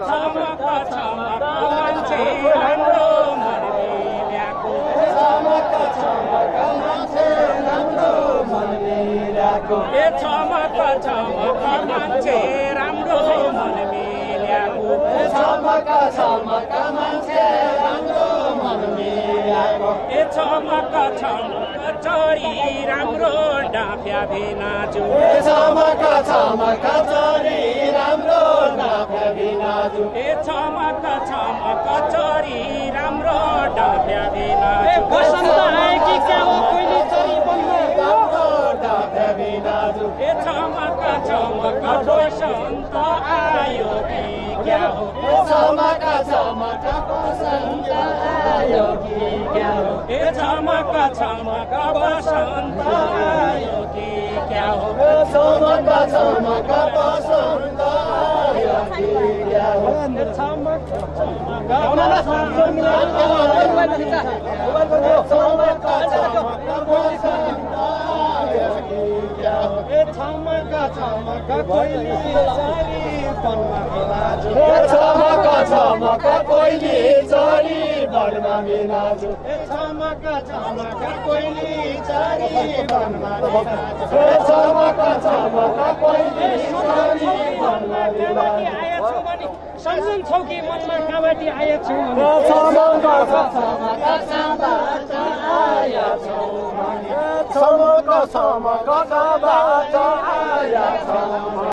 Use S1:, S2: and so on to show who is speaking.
S1: छमक छमक मान्छे राम्रो मनले ल्याएको
S2: छमक छमक मान्छे राम्रो मनले ल्याएको
S1: ए छमक छमक मान्छे राम्रो मनले ल्याएको
S2: छमक छमक मान्छे राम्रो मनले ल्याएको
S1: ए छमक छमक चरी राम्रो डाँफ्या भिनाजु
S2: छमक छमक चरी राम्रो डाँफ्या भिनाजु
S1: ए छमक छमक चरी राम्रो डाँफ्या भिनाजु
S3: बसन्त आए कि क्या हो कोइली चरी बन्नु
S2: राम्रो डाँफ्या भिनाजु
S1: ए छमक छमक बसन्त आयो कि क्या हो
S2: छमक छमक बसन्त आयो कि क्या हो
S1: ए छमक छमक बसन्त आयो कि क्या हो
S2: छमक छमक बसन्त आयो कि क्या हो
S3: छमक
S2: छमक छमक बसन्त आयो कि क्या हो
S3: छमक छमक कोइली चरी बनमा भिनाजु
S2: छमक छमक कोइली चरी बनमा भिनाजु
S3: छमक छमक कोइली चरी बनमा भिनाजु
S2: छमक छमक कोइली चरी बनमा भिनाजु
S3: आएछु भने सम्झन्छौ कि मनमा काबाटी आएछु
S2: छमक छमक काबाट आएछु भने छमक छमक काबाट आएछु